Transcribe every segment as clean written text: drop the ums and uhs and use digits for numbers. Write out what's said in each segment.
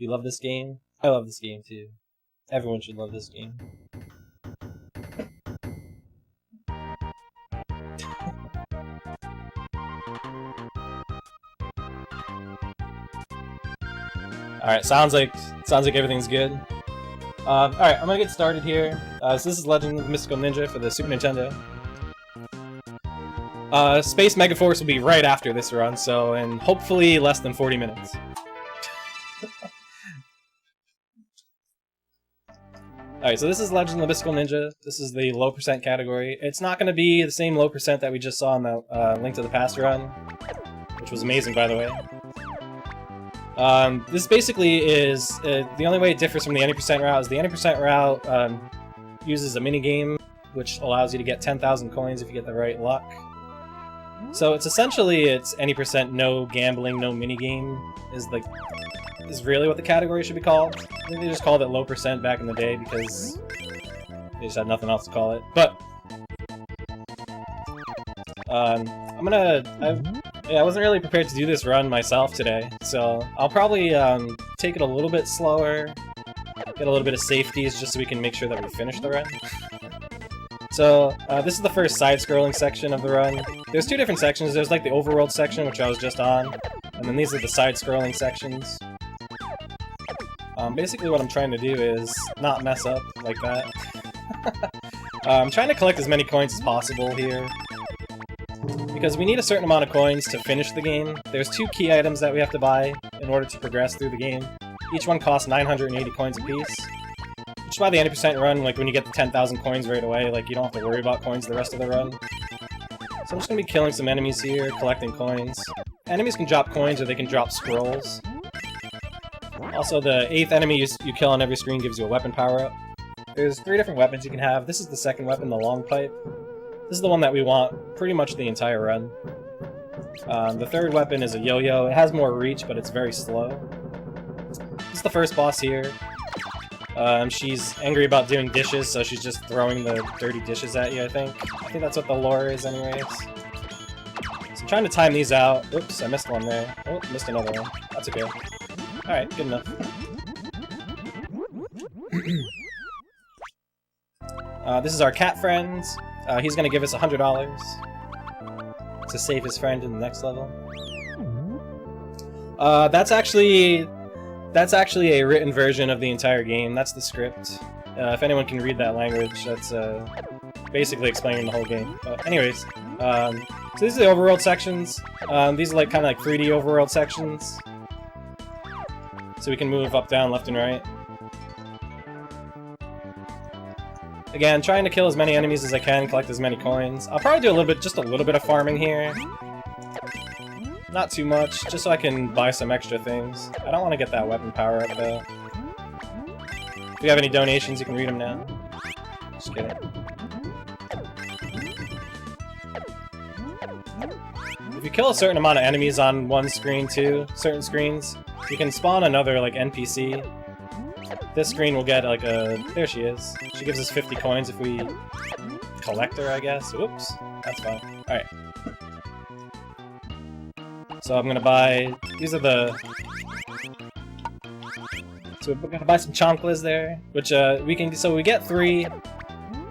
You love this game? I love this game too. Everyone should love this game. Alright, sounds like everything's good. Alright, I'm gonna get started here. So this is Legend of the Mystical Ninja for the Super Nintendo. Space Megaforce will be right after this run, so in hopefully less than 40 minutes. Alright, so this is Legend of the Mystical Ninja. This is the low percent category. It's not going to be the same low percent that we just saw in the Link to the Past run, which was amazing, by the way. This basically is, the only way it differs from the any percent route is the any percent route uses a minigame, which allows you to get 10,000 coins if you get the right luck. So it's essentially, it's any percent no gambling, no minigame, is really what the category should be called. I think they just called it low percent back in the day because they just had nothing else to call it. But I wasn't really prepared to do this run myself today, so I'll probably take it a little bit slower, get a little bit of safeties just so we can make sure that we finish the run. So this is the first side-scrolling section of the run. There's two different sections. There's like the Overworld section, which I was just on, and then these are the side-scrolling sections. Basically what I'm trying to do is not mess up like that. I'm trying to collect as many coins as possible here, because we need a certain amount of coins to finish the game. There's two key items that we have to buy in order to progress through the game. Each one costs 980 coins apiece. Which is why the 90% run, like when you get the 10,000 coins right away, like you don't have to worry about coins the rest of the run. So I'm just gonna be killing some enemies here, collecting coins. Enemies can drop coins or they can drop scrolls. Also, the 8th enemy you kill on every screen gives you a weapon power-up. There's 3 different weapons you can have. This is the second weapon, the long pipe. This is the one that we want pretty much the entire run. The third weapon is a yo-yo. It has more reach, but it's very slow. This is the first boss here. She's angry about doing dishes, so she's just throwing the dirty dishes at you, I think. I think that's what the lore is anyways. So I'm trying to time these out. Oops, I missed one there. Oh, missed another one. That's okay. Alright, good enough. This is our cat friend. He's gonna give us $100 to save his friend in the next level. That's actually a written version of the entire game. That's the script. If anyone can read that language, that's basically explaining the whole game. Anyways, so these are the overworld sections. These are like kind of like 3D overworld sections. So we can move up, down, left, and right. Again, trying to kill as many enemies as I can, collect as many coins. I'll probably do just a little bit of farming here. Not too much, just so I can buy some extra things. I don't want to get that weapon power up though. If you have any donations, you can read them now. Just kidding. If you kill a certain amount of enemies on one screen too, certain screens, you can spawn another like NPC. This screen will get like a... There she is. She gives us 50 coins if we collect her, I guess. Oops. That's fine. Alright. So I'm gonna buy... These are the... So we're gonna buy some chonklas there, which we can... So we get 3.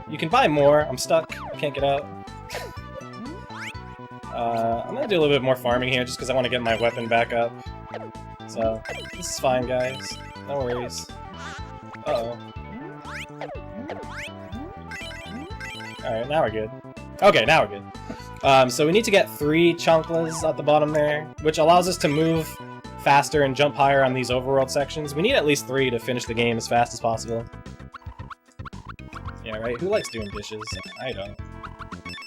You can buy more. I'm stuck. I can't get out. I'm gonna do a little bit more farming here just because I want to get my weapon back up. So, this is fine, guys. No worries. Uh-oh. Alright, now we're good. Okay, now we're good. So we need to get 3 chonklas at the bottom there, which allows us to move faster and jump higher on these overworld sections. We need at least 3 to finish the game as fast as possible. Yeah, right? Who likes doing dishes? I don't.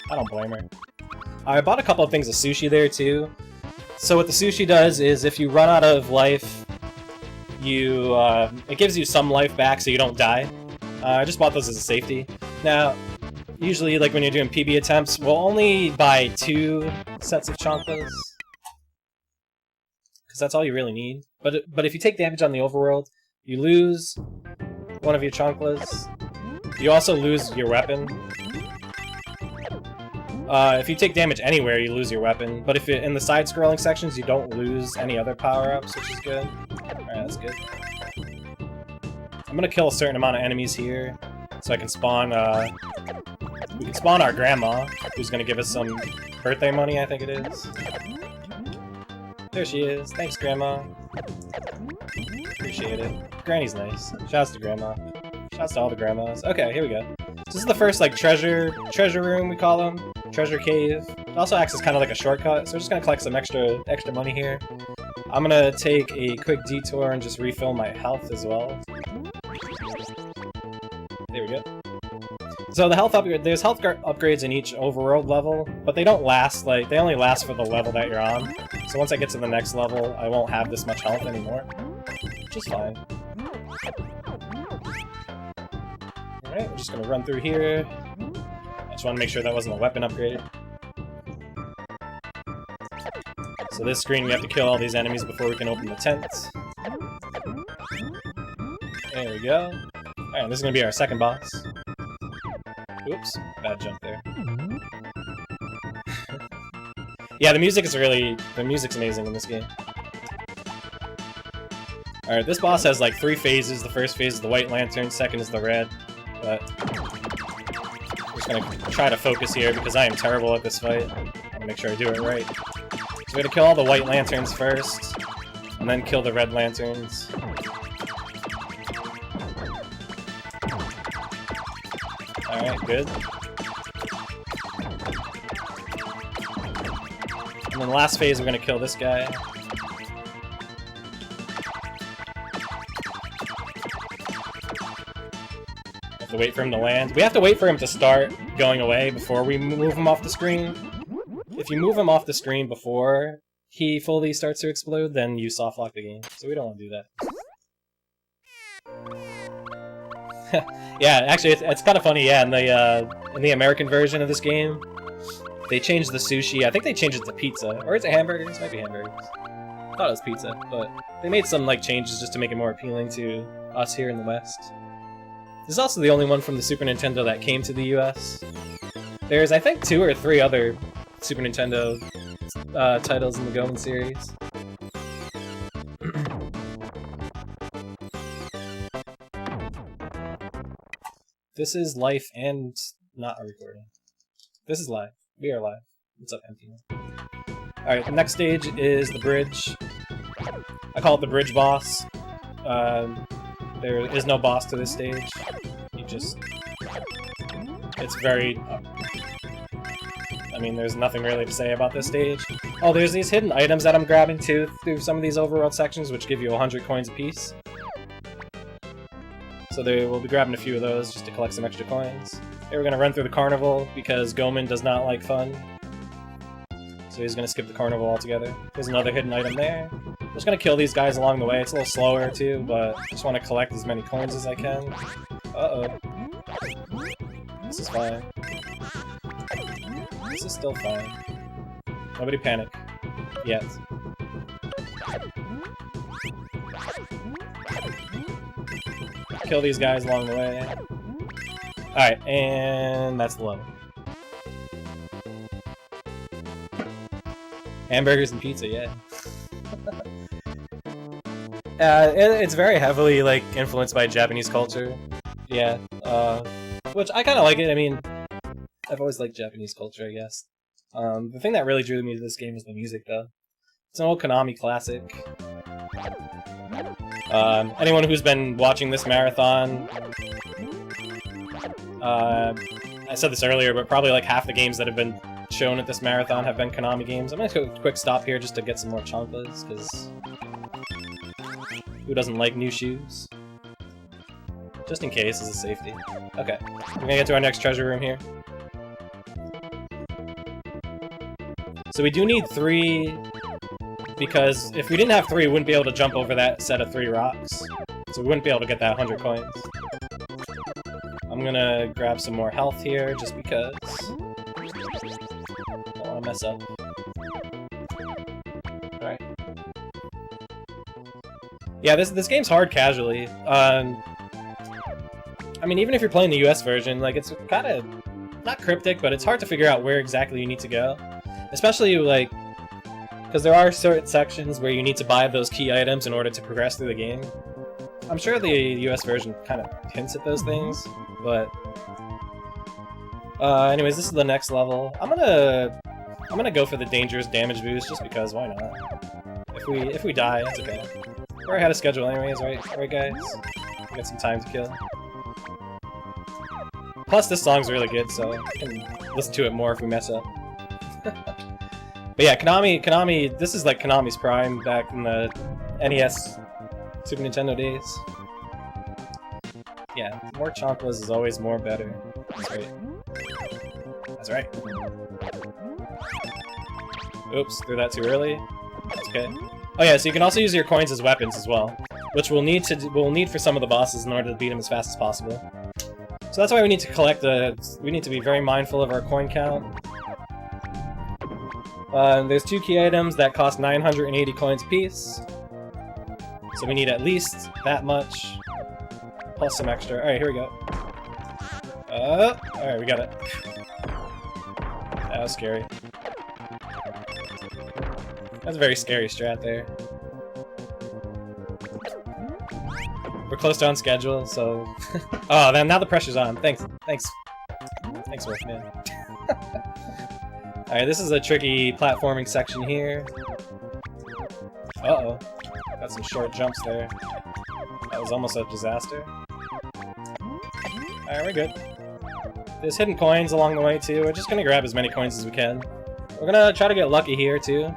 I don't blame her. I bought a couple of things of sushi there, too. So what the sushi does is if you run out of life, it gives you some life back so you don't die. I just bought those as a safety. Now, usually, like when you're doing PB attempts, we'll only buy 2 sets of chonklas. Because that's all you really need. But if you take damage on the overworld, you lose one of your chonklas. You also lose your weapon. If you take damage anywhere, you lose your weapon. But if in the side-scrolling sections, you don't lose any other power-ups, which is good. Alright, that's good. I'm gonna kill a certain amount of enemies here, so I can spawn, we can spawn our grandma, who's gonna give us some birthday money, I think it is. There she is. Thanks, Grandma. Appreciate it. Granny's nice. Shouts to Grandma. Shouts to all the grandmas. Okay, here we go. This is the first, like, treasure room, we call them. Treasure cave. It also acts as kind of like a shortcut, so we're just gonna collect some extra money here. I'm gonna take a quick detour and just refill my health as well. There we go. So the health upgrade, there's health upgrades in each overworld level, but they don't last, like, they only last for the level that you're on. So once I get to the next level, I won't have this much health anymore, which is fine. Alright, we're just gonna run through here. I just want to make sure that wasn't a weapon upgrade. So this screen, we have to kill all these enemies before we can open the tent. There we go. Alright, this is gonna be our second boss. Oops, bad jump there. Yeah, the music's amazing in this game. Alright, this boss has like 3 phases. The first phase is the white lantern, second is the red. But I'm just gonna try to focus here because I am terrible at this fight. I'm gonna make sure I do it right. So we're gonna kill all the white lanterns first, and then kill the red lanterns. Alright, good. And then the last phase, we're gonna kill this guy. Have to wait for him to land. We have to wait for him to start going away before we move him off the screen. If you move him off the screen before he fully starts to explode, then you soft lock the game. So we don't want to do that. Yeah, actually, it's kind of funny. Yeah, in the American version of this game, they changed the sushi. I think they changed it to pizza, or is it hamburgers? It might be hamburgers. I thought it was pizza, but they made some like changes just to make it more appealing to us here in the West. This is also the only one from the Super Nintendo that came to the US. There's, I think, 2 or 3 other Super Nintendo titles in the Goemon series. This is life and not a recording. This is live. We are live. What's up, empty? Alright, the next stage is the bridge. I call it the bridge boss. There is no boss to this stage. You just... It's very... I mean, there's nothing really to say about this stage. Oh, there's these hidden items that I'm grabbing too through some of these overworld sections, which give you 100 coins apiece. So we'll be grabbing a few of those just to collect some extra coins. Here we're going to run through the carnival because Goemon does not like fun. So he's going to skip the carnival altogether. There's another hidden item there. I'm just going to kill these guys along the way. It's a little slower too, but I just want to collect as many coins as I can. Uh-oh. This is fine. This is still fine. Nobody panic. Yet. Kill these guys along the way. Alright, and that's the level. Hamburgers and pizza, yeah. It's very heavily, like, influenced by Japanese culture. Yeah, which I kind of like it. I mean, I've always liked Japanese culture, I guess. The thing that really drew me to this game is the music, though. It's an old Konami classic. Anyone who's been watching this marathon, I said this earlier, but probably like half the games that have been shown at this marathon have been Konami games. I'm gonna take a quick stop here just to get some more chompas, because who doesn't like new shoes? Just in case, as a safety. Okay, we're gonna get to our next treasure room here. So we do need 3, because if we didn't have 3, we wouldn't be able to jump over that set of 3 rocks. So we wouldn't be able to get that 100 coins. I'm gonna grab some more health here, just because. Don't wanna mess up. Alright. Yeah, this game's hard casually. I mean, even if you're playing the US version, like, it's kind of, not cryptic, but it's hard to figure out where exactly you need to go. Especially, like, because there are certain sections where you need to buy those key items in order to progress through the game. I'm sure the US version kind of hints at those things, but anyways, this is the next level. I'm gonna go for the dangerous damage boost just because why not? If we die, it's okay. We're ahead of schedule anyways, right guys? We got some time to kill. Plus, this song's really good, so we can listen to it more if we mess up. But yeah, Konami, this is like Konami's prime back in the NES, Super Nintendo days. Yeah, more Chonkalas is always more better. That's right. That's right. Oops, threw that too early. That's okay. Oh yeah, so you can also use your coins as weapons as well, which we'll need for some of the bosses in order to beat them as fast as possible. So that's why we need to collect we need to be very mindful of our coin count. There's 2 key items that cost 980 coins apiece. So we need at least that much, plus some extra. Alright, here we go. Alright, we got it. That was scary. That's a very scary strat there. We're close to on schedule, so... Oh, then now the pressure's on. Thanks, Wolfman. Alright, this is a tricky platforming section here. Uh-oh. Got some short jumps there. That was almost a disaster. Alright, we're good. There's hidden coins along the way, too. We're just gonna grab as many coins as we can. We're gonna try to get lucky here, too.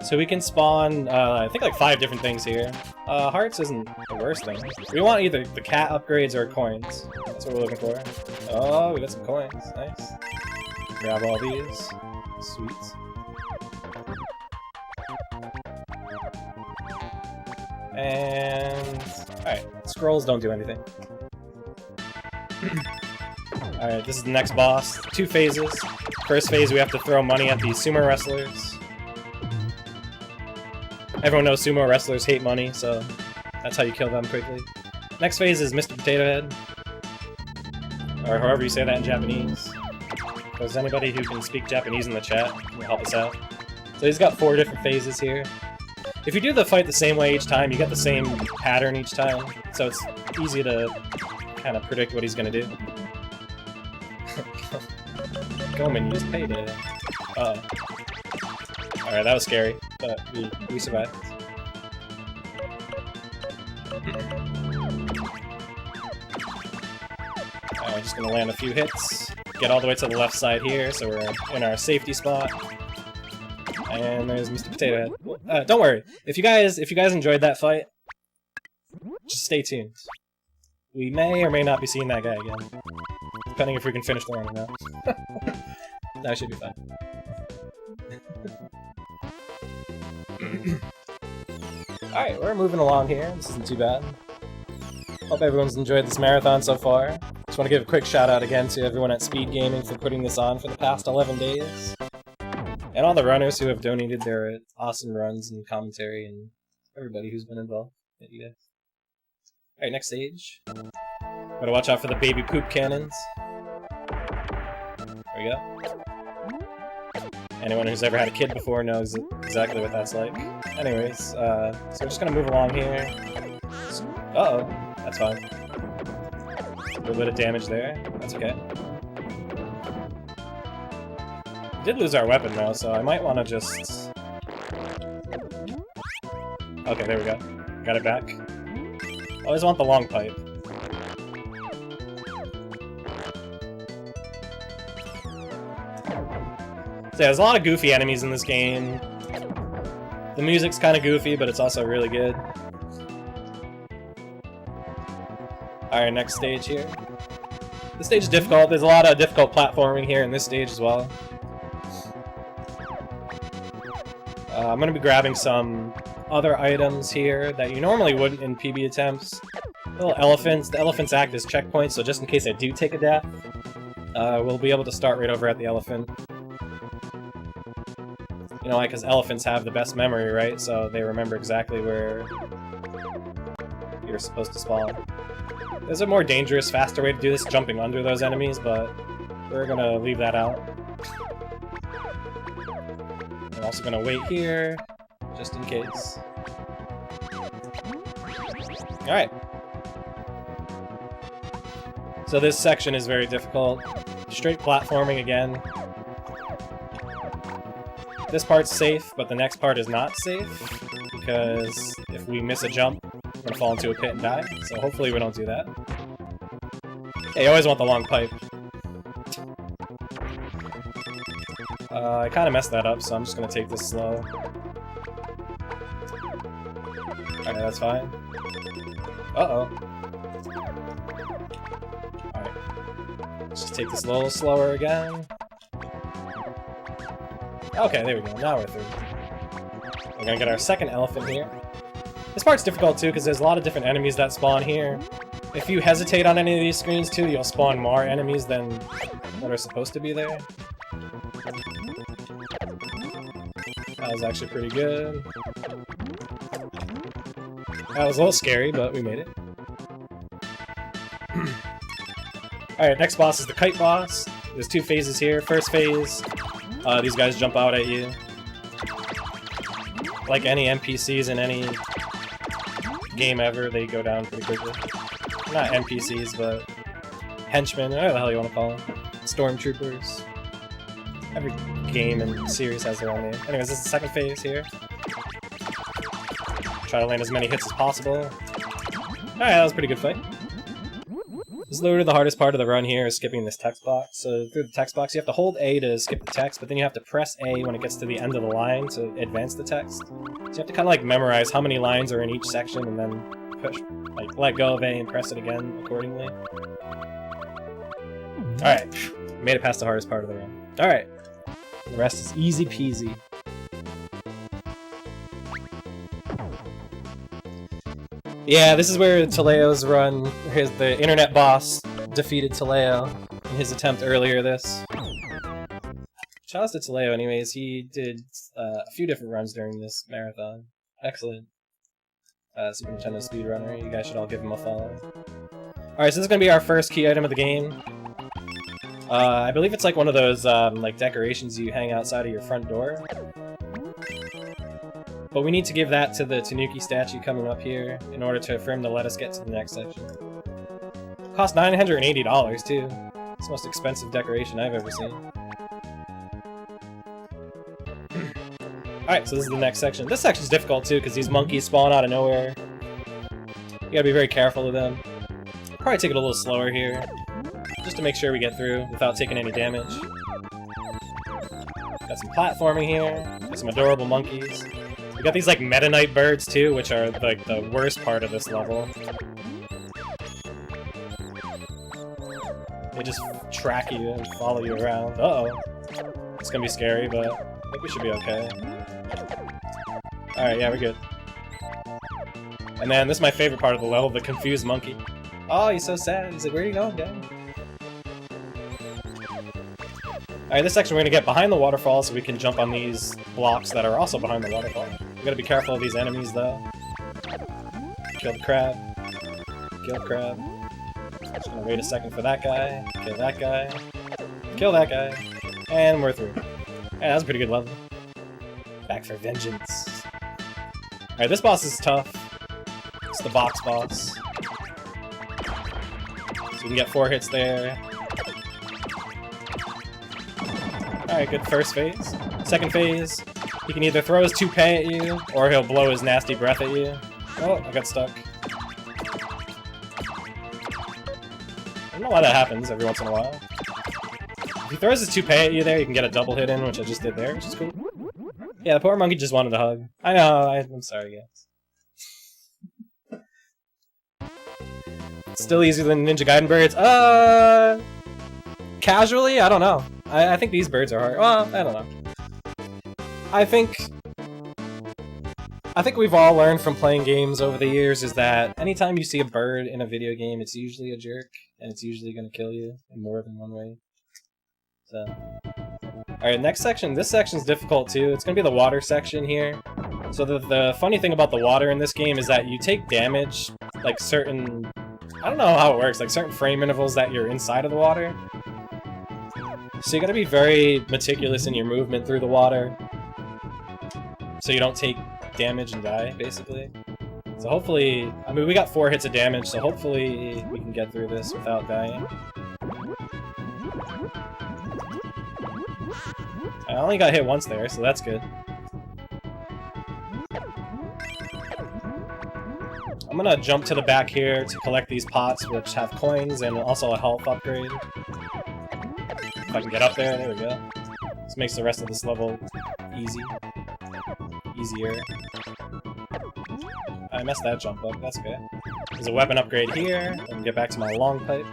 So we can spawn, I think like 5 different things here. Hearts isn't the worst thing. We want either the cat upgrades or coins. That's what we're looking for. Oh, we got some coins. Nice. Grab all these. Sweet. And... Alright, scrolls don't do anything. Alright, this is the next boss. 2 phases. First phase, we have to throw money at the sumo wrestlers. Everyone knows sumo wrestlers hate money, so that's how you kill them quickly. Next phase is Mr. Potato Head. Or however you say that in Japanese. If there's anybody who can speak Japanese in the chat, can you help us out? So he's got 4 different phases here. If you do the fight the same way each time, you get the same pattern each time, so it's easy to kind of predict what he's gonna do. Gomen used payday. Uh-oh. Alright, that was scary, but we survived. Alright, just gonna land a few hits. Get all the way to the left side here, so we're in our safety spot. And there's Mr. Potato Head. Don't worry, if you guys enjoyed that fight, just stay tuned. We may or may not be seeing that guy again, depending if we can finish the run or not. That should be fun. Alright, we're moving along here. This isn't too bad. Hope everyone's enjoyed this marathon so far. Just want to give a quick shout out again to everyone at SpeedGaming for putting this on for the past 11 days. And all the runners who have donated their awesome runs and commentary, and everybody who's been involved. Thank you guys. Alright, next stage. Gotta watch out for the baby poop cannons. There we go. Anyone who's ever had a kid before knows exactly what that's like. Anyways, so we're just gonna move along here. Uh-oh, that's fine. A little bit of damage there. That's okay. We did lose our weapon though, so I might want to just... Okay, there we go. Got it back. Always want the long pipe. So yeah, there's a lot of goofy enemies in this game. The music's kind of goofy, but it's also really good. Alright, next stage here. This stage is difficult. There's a lot of difficult platforming here in this stage as well. I'm going to be grabbing some other items here that you normally wouldn't in PB attempts. Little elephants. The elephants act as checkpoints, so just in case I do take a death, we'll be able to start right over at the elephant. You know, like, because elephants have the best memory, right? So they remember exactly where you're supposed to spawn. There's a more dangerous, faster way to do this, jumping under those enemies, but we're gonna leave that out. I'm also gonna wait here, just in case. Alright. So this section is very difficult. Straight platforming again. This part's safe, but the next part is not safe, because if we miss a jump, we're gonna fall into a pit and die, so hopefully we don't do that. Yeah, you always want the long pipe. I kinda messed that up, so I'm just gonna take this slow. Alright, that's fine. Uh-oh. Alright. Let's just take this a little slower again. Okay, there we go. Now we're through. We're gonna get our second elephant here. This part's difficult too, because there's a lot of different enemies that spawn here. If you hesitate on any of these screens too, you'll spawn more enemies than what are supposed to be there. That was actually pretty good. That was a little scary, but we made it. Alright, next boss is the kite boss. There's two phases here. First phase, these guys jump out at you. Like any NPCs in any game ever, they go down pretty quickly. Not NPCs, but henchmen, whatever the hell you want to call them. Stormtroopers. Every game and series has their own name. Anyways, this is the second phase here. Try to land as many hits as possible. Alright, that was a pretty good fight. This is literally the hardest part of the run here, is skipping this text box. So through the text box, you have to hold A to skip the text, but then you have to press A when it gets to the end of the line to advance the text. So you have to kind of like memorize how many lines are in each section and then push, like let go of A and press it again accordingly. Alright, made it past the hardest part of the run. Alright, the rest is easy peasy. Yeah, this is where Teleo's run, the internet boss defeated Teleo in his attempt earlier this. Shoutouts to Teleo anyways, he did a few different runs during this marathon. Excellent. Super Nintendo speedrunner, you guys should all give him a follow. Alright, so this is gonna be our first key item of the game. I believe it's like one of those like decorations you hang outside of your front door. But we need to give that to the Tanuki statue coming up here in order for him to let us get to the next section. Cost $980 too. It's the most expensive decoration I've ever seen. Alright, so this is the next section. This section's difficult too, because these monkeys spawn out of nowhere. You gotta be very careful of them. Probably take it a little slower here, just to make sure we get through without taking any damage. Got some platforming here, got some adorable monkeys. We got these like Meta Knight birds too, which are like the worst part of this level. They just track you and follow you around. Uh-oh. It's gonna be scary, but I think we should be okay. Alright, yeah, we're good. And then this is my favorite part of the level, the confused monkey. Oh, he's so sad. He's like, where are you going, guy? Alright, this section we're gonna get behind the waterfall so we can jump on these blocks that are also behind the waterfall. We gotta be careful of these enemies though. Kill the crab. Kill the crab. Just gonna wait a second for that guy. Kill that guy. Kill that guy. And we're through. Yeah, that was a pretty good level. Back for vengeance. Alright, this boss is tough. It's the box boss. So we can get 4 hits there. Alright, good first phase. Second phase, he can either throw his toupee at you, or he'll blow his nasty breath at you. Oh, I got stuck. I don't know why that happens every once in a while. If he throws his toupee at you there, you can get a double hit in, which I just did there, which is cool. Yeah, the poor monkey just wanted a hug. I know, I'm sorry, guys. Still easier than Ninja Gaiden birds. Casually? I don't know. I think these birds are hard. Well, I don't know. I think we've all learned from playing games over the years is that anytime you see a bird in a video game, it's usually a jerk, and it's usually going to kill you in more than one way. So, alright, next section. This section's difficult too. It's going to be the water section here. So the funny thing about the water in this game is that you take damage, like certain... I don't know how it works, like certain frame intervals that you're inside of the water. So you gotta be very meticulous in your movement through the water, so you don't take damage and die, basically. So hopefully, I mean, we got 4 hits of damage, so hopefully we can get through this without dying. I only got hit once there, so that's good. I'm gonna jump to the back here to collect these pots, which have coins and also a health upgrade. If I can get up there, there we go. This makes the rest of this level easier. I messed that jump up, that's okay. There's a weapon upgrade here, I can get back to my long pipe.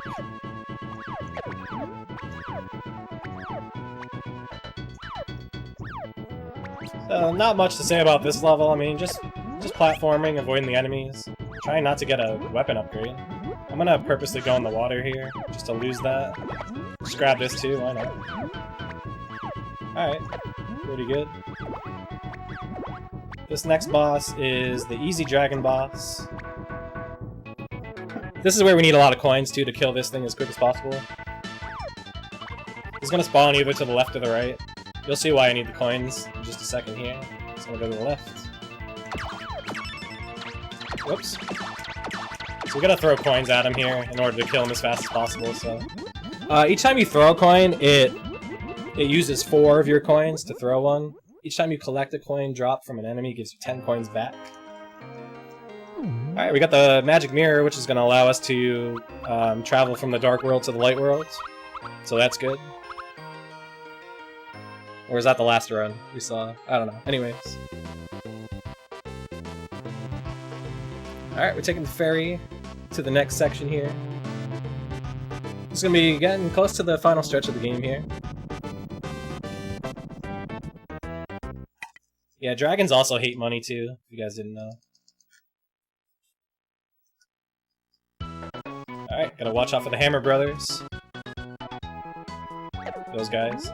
Not much to say about this level, I mean, just platforming, avoiding the enemies. Trying not to get a weapon upgrade. I'm gonna purposely go in the water here, just to lose that. Just grab this too, why not? Alright, pretty good. This next boss is the easy dragon boss. This is where we need a lot of coins too to kill this thing as quick as possible. He's gonna spawn either to the left or the right. You'll see why I need the coins in just a second here. It's gonna go to the left. Whoops. So we gotta throw coins at him here in order to kill him as fast as possible, so... each time you throw a coin, it uses 4 of your coins to throw one. Each time you collect a coin drop from an enemy, it gives you 10 coins back. Alright, we got the magic mirror, which is gonna allow us to travel from the dark world to the light world. So that's good. Or is that the last run we saw? I don't know. Anyways. Alright, we're taking the ferry to the next section here. It's gonna be getting close to the final stretch of the game here. Yeah, dragons also hate money too, if you guys didn't know. Alright, gotta watch out for the Hammer Brothers. Those guys.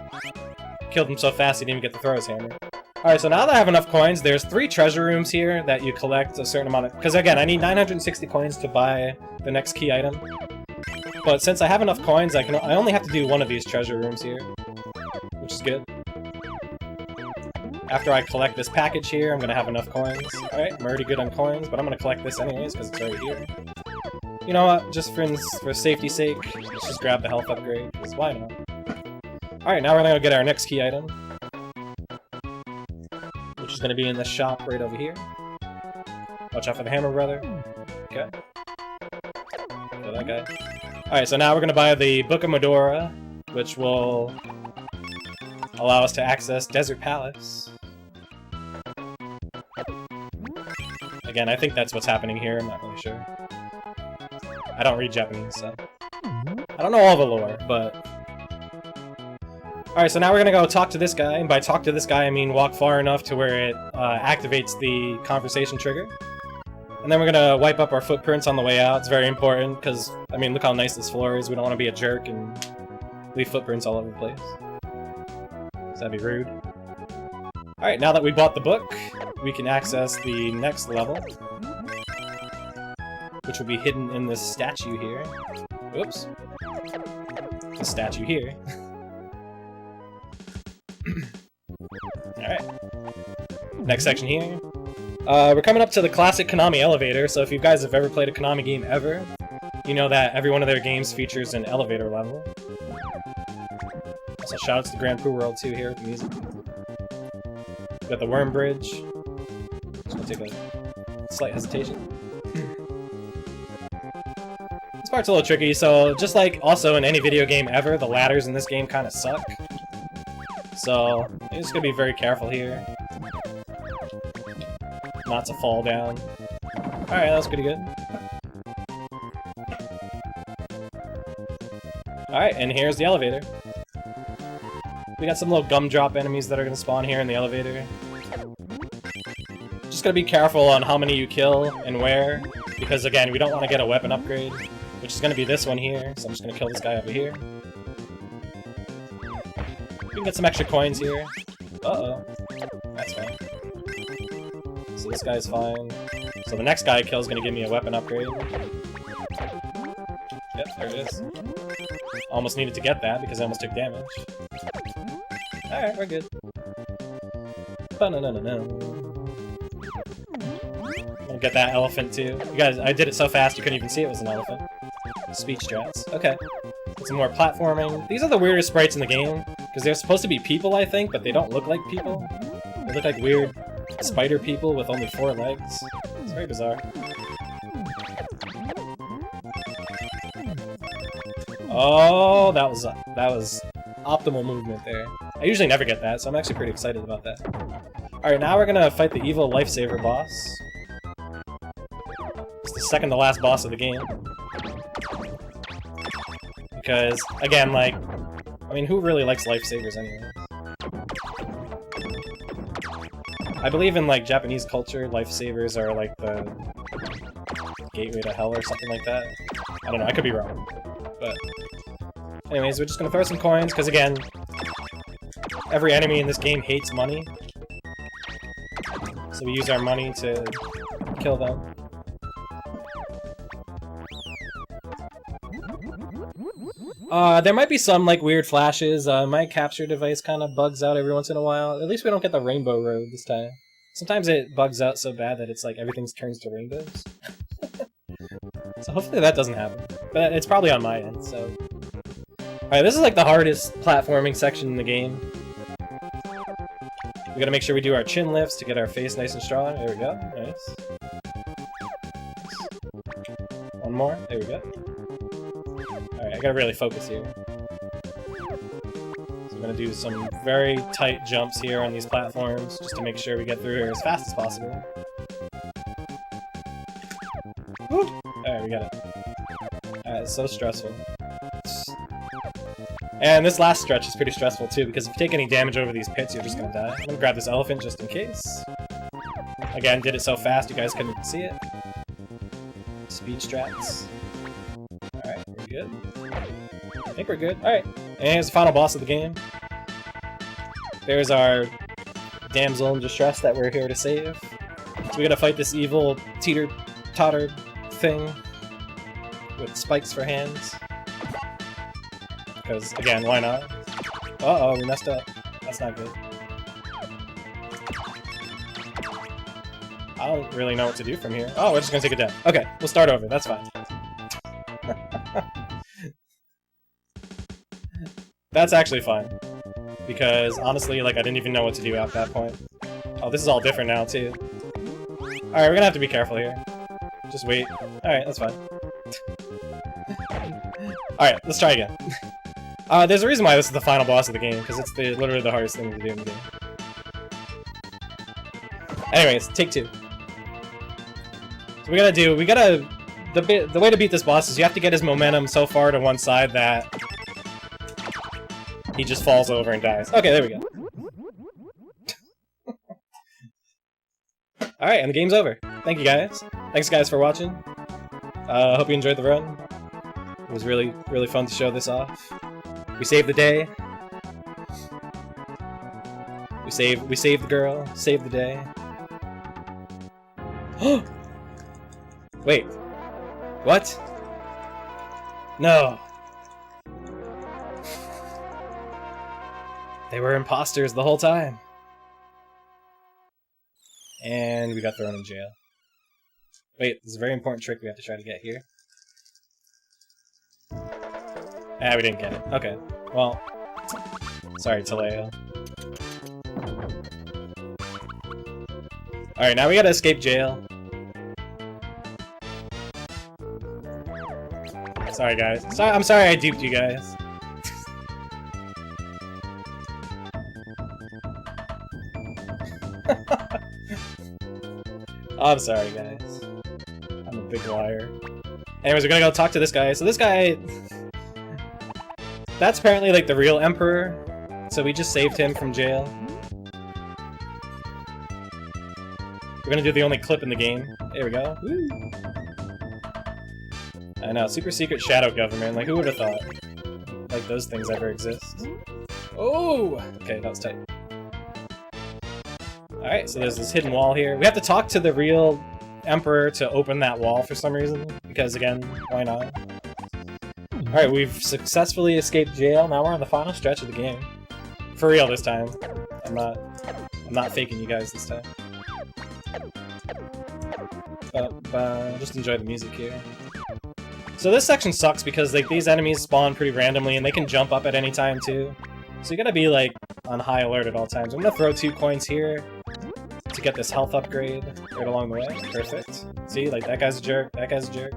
Killed him so fast he didn't even get to throw his hammer. Alright, so now that I have enough coins, there's 3 treasure rooms here that you collect a certain amount of... Because again, I need 960 coins to buy the next key item. But since I have enough coins, I only have to do one of these treasure rooms here. Which is good. After I collect this package here, I'm gonna have enough coins. Alright, I'm already good on coins, but I'm gonna collect this anyways, because it's already here. You know what, just for safety's sake, let's just grab the health upgrade, because why not? Alright, now we're gonna get our next key item. Which is gonna be in the shop right over here. Watch out for the Hammer Brother. Okay. Kill that guy. Alright, so now we're gonna buy the Book of Medora, which will allow us to access Desert Palace. Again, I think that's what's happening here, I'm not really sure. I don't read Japanese, so... I don't know all the lore, but... Alright, so now we're gonna go talk to this guy, and by talk to this guy I mean walk far enough to where it activates the conversation trigger. And then we're gonna wipe up our footprints on the way out. It's very important, because, I mean, look how nice this floor is. We don't want to be a jerk and leave footprints all over the place. So that'd be rude. Alright, now that we bought the book, we can access the next level. Which will be hidden in this statue here. Oops. The statue here. Alright. Next section here. We're coming up to the classic Konami elevator, so if you guys have ever played a Konami game ever, you know that every one of their games features an elevator level. Also, shoutouts to Grand Prix World 2 here with the music. We've got the Worm Bridge. Just gonna take a slight hesitation. This part's a little tricky, so just like also in any video game ever, the ladders in this game kind of suck. So, you're just gonna be very careful here. Not to fall down. Alright, that was pretty good. Alright, and here's the elevator. We got some little gumdrop enemies that are gonna spawn here in the elevator. Just gotta be careful on how many you kill and where, because again, we don't want to get a weapon upgrade, which is gonna be this one here, so I'm just gonna kill this guy over here. We can get some extra coins here. Uh-oh. That's fine. So this guy's fine. So the next guy I kill is gonna give me a weapon upgrade. Yep, there it is. Almost needed to get that because I almost took damage. Alright, we're good. Ba-na-na-na-na. I'm gonna get that elephant too. You guys, I did it so fast you couldn't even see it was an elephant. Speech strats. Okay. Get some more platforming. These are the weirdest sprites in the game, because they're supposed to be people, I think, but they don't look like people. They look like weird spider people with only 4 legs. It's very bizarre. Oh, that was optimal movement there. I usually never get that, so I'm actually pretty excited about that. Alright, now we're gonna fight the evil lifesaver boss. It's the second to last boss of the game. Because, again, like, I mean, who really likes lifesavers anyway? I believe in, like, Japanese culture, lifesavers are, like, the gateway to hell or something like that. I don't know, I could be wrong. But, anyways, we're just gonna throw some coins, because, again, every enemy in this game hates money. So we use our money to kill them. There might be some, like, weird flashes. My capture device kind of bugs out every once in a while. At least we don't get the rainbow road this time. Sometimes it bugs out so bad that it's like everything turns to rainbows. So hopefully that doesn't happen. But it's probably on my end, so... Alright, this is like the hardest platforming section in the game. We gotta make sure we do our chin lifts to get our face nice and strong. There we go. Nice. One more. There we go. Alright, I gotta really focus here. So I'm gonna do some very tight jumps here on these platforms, just to make sure we get through here as fast as possible. Woo! Alright, we got it. Alright, it's so stressful. And this last stretch is pretty stressful too, because if you take any damage over these pits, you're just gonna die. I'm gonna grab this elephant just in case. Again, did it so fast you guys couldn't even see it. Speed strats. Alright, we're good. I think we're good. Alright, and here's the final boss of the game. There's our damsel in distress that we're here to save. So we gotta fight this evil teeter-totter thing with spikes for hands. Because, again, why not? Uh-oh, we messed up. That's not good. I don't really know what to do from here. Oh, we're just gonna take it down. Okay, we'll start over. That's fine. That's actually fine. Because, honestly, like, I didn't even know what to do at that point. Oh, this is all different now, too. Alright, we're gonna have to be careful here. Just wait. Alright, that's fine. Alright, let's try again. There's a reason why this is the final boss of the game, because it's literally the hardest thing to do in the game. Anyways, take 2. So the way to beat this boss is you have to get his momentum so far to one side that he just falls over and dies. Okay, there we go. Alright, and the game's over. Thank you guys. Thanks guys for watching. Hope you enjoyed the run. It was really, really fun to show this off. We saved the day. We saved the girl. Saved the day. Wait. What? No. They were imposters the whole time. And we got thrown in jail. Wait, there's a very important trick we have to try to get here. Ah, we didn't get it. Okay. Well, sorry, Taleo. Alright, now we gotta escape jail. Sorry, guys. I'm sorry I duped you guys. I'm sorry, guys. I'm a big liar. Anyways, we're gonna go talk to this guy. So this guy... That's apparently, like, the real Emperor. So we just saved him from jail. We're gonna do the only clip in the game. There we go. Woo. I know, super secret shadow government. Like, who would have thought? Like, those things ever exist. Oh! Okay, that was tight. Alright, so there's this hidden wall here. We have to talk to the real Emperor to open that wall for some reason. Because, again, why not? Alright, we've successfully escaped jail. Now we're on the final stretch of the game. For real this time. I'm not faking you guys this time. Just enjoy the music here. So this section sucks because like these enemies spawn pretty randomly and they can jump up at any time too. So you gotta be like on high alert at all times. I'm gonna throw 2 coins here to get this health upgrade right along the way. Perfect. See, like that guy's a jerk, that guy's a jerk.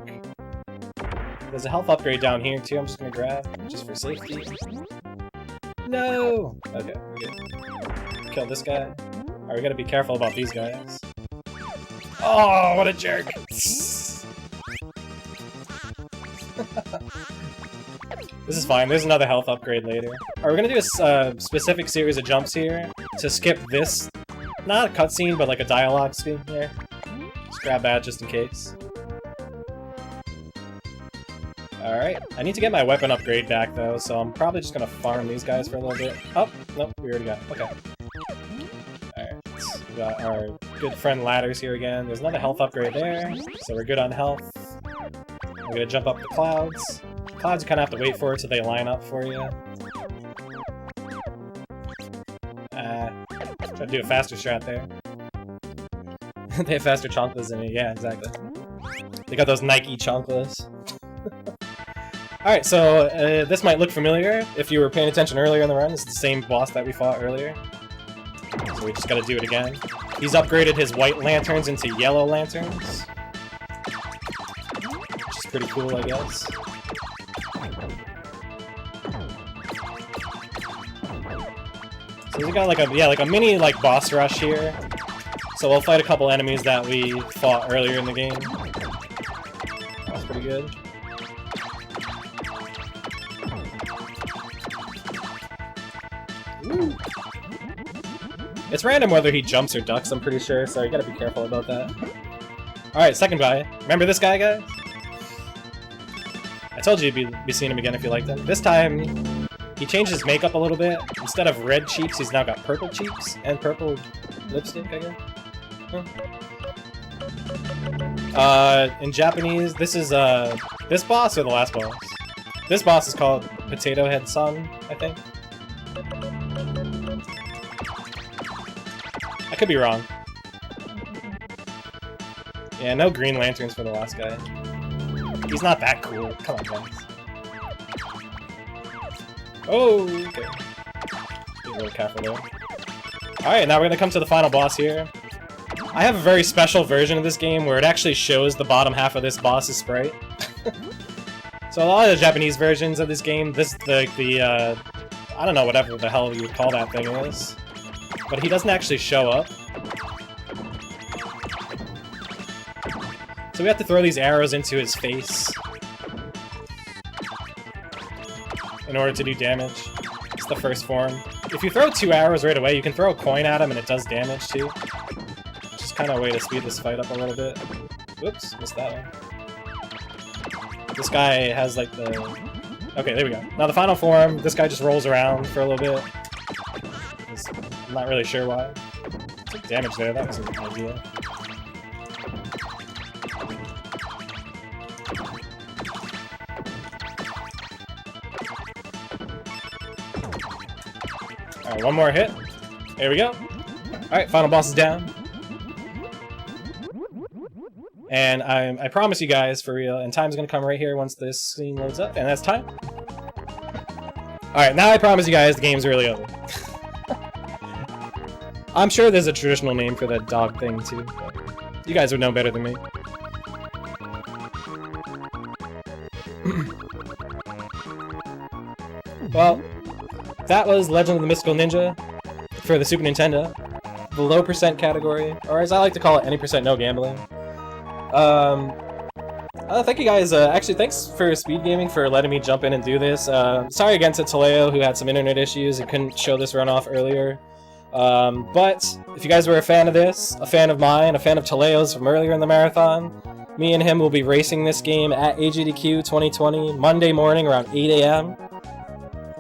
There's a health upgrade down here too, I'm just gonna grab, just for safety. No! Okay, we're good. Kill this guy. Alright, we gotta be careful about these guys. Oh, what a jerk! This is fine, there's another health upgrade later. Alright, we're gonna do a specific series of jumps here to skip this, not a cutscene, but like a dialogue scene here. Just grab that just in case. Alright, I need to get my weapon upgrade back though, so I'm probably just gonna farm these guys for a little bit. Oh, nope, we already got it. Okay. Alright, we got our good friend ladders here again. There's another health upgrade there, so we're good on health. We're gonna jump up the clouds. Clouds you kinda have to wait for till they line up for you. Try to do a faster strat there. They have faster chanclas than me, yeah, exactly. They got those Nike chanclas. Alright, so this might look familiar if you were paying attention earlier in the run. This is the same boss that we fought earlier. So we just gotta do it again. He's upgraded his white lanterns into yellow lanterns. Which is pretty cool, I guess. So we got like a mini like boss rush here. So we'll fight a couple enemies that we fought earlier in the game. That's pretty good. Ooh. It's random whether he jumps or ducks, I'm pretty sure, so you gotta be careful about that. Alright, second guy. Remember this guy, guys? I told you you'd be seeing him again if you liked him. This time, he changed his makeup a little bit. Instead of red cheeks, he's now got purple cheeks and purple lipstick, I guess. Huh. In Japanese, this is, this boss or the last boss? This boss is called Potato Head Sun, I think. I could be wrong. Yeah, no green lanterns for the last guy. He's not that cool. Come on, guys. Oh, okay. Be really careful there. Alright, now we're gonna come to the final boss here. I have a very special version of this game where it actually shows the bottom half of this boss's sprite. So a lot of the Japanese versions of this game, I don't know, whatever the hell you would call that thing is. But he doesn't actually show up. So we have to throw these arrows into his face in order to do damage. It's the first form. If you throw 2 arrows right away, you can throw a coin at him and it does damage too. Just kind of a way to speed this fight up a little bit. Whoops, missed that one. This guy has like the... Okay, there we go. Now the final form, this guy just rolls around for a little bit. I'm not really sure why. Took damage there, that was an idea. Alright, one more hit. There we go. Alright, final boss is down. And I promise you guys, for real, and time's gonna come right here once this scene loads up, and that's time. Alright, now I promise you guys the game's really over. I'm sure there's a traditional name for that dog thing, too. But you guys would know better than me. Well, that was Legend of the Mystical Ninja for the Super Nintendo. The low percent category, or as I like to call it, any percent no gambling. Thank you guys. Actually, thanks for SpeedGaming for letting me jump in and do this. Sorry again to Taleo, who had some internet issues and couldn't show this run off earlier. But if you guys were a fan of this, a fan of mine, a fan of Taleo's from earlier in the marathon, me and him will be racing this game at AGDQ 2020 Monday morning around 8 AM.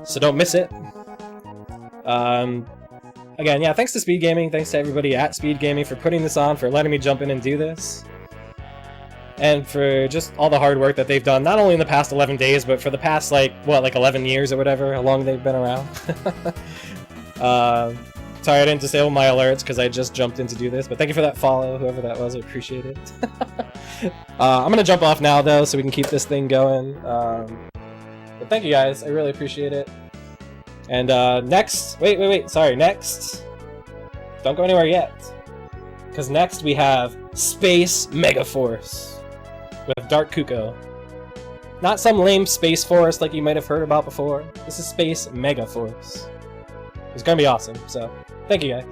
So don't miss it. Again, yeah, thanks to SpeedGaming, thanks to everybody at SpeedGaming for putting this on, for letting me jump in and do this. And for just all the hard work that they've done, not only in the past 11 days, but for the past, like 11 years or whatever, how long they've been around. To Sorry, I didn't disable my alerts because I just jumped in to do this, but thank you for that follow, whoever that was, I appreciate it. I'm gonna jump off now, though, so we can keep this thing going. But thank you guys, I really appreciate it. And next, wait, sorry, next, don't go anywhere yet. Because next we have Space Megaforce with Dark Kuko. Not some lame Space Force like you might have heard about before. This is Space Megaforce. It's gonna be awesome, so thank you guys.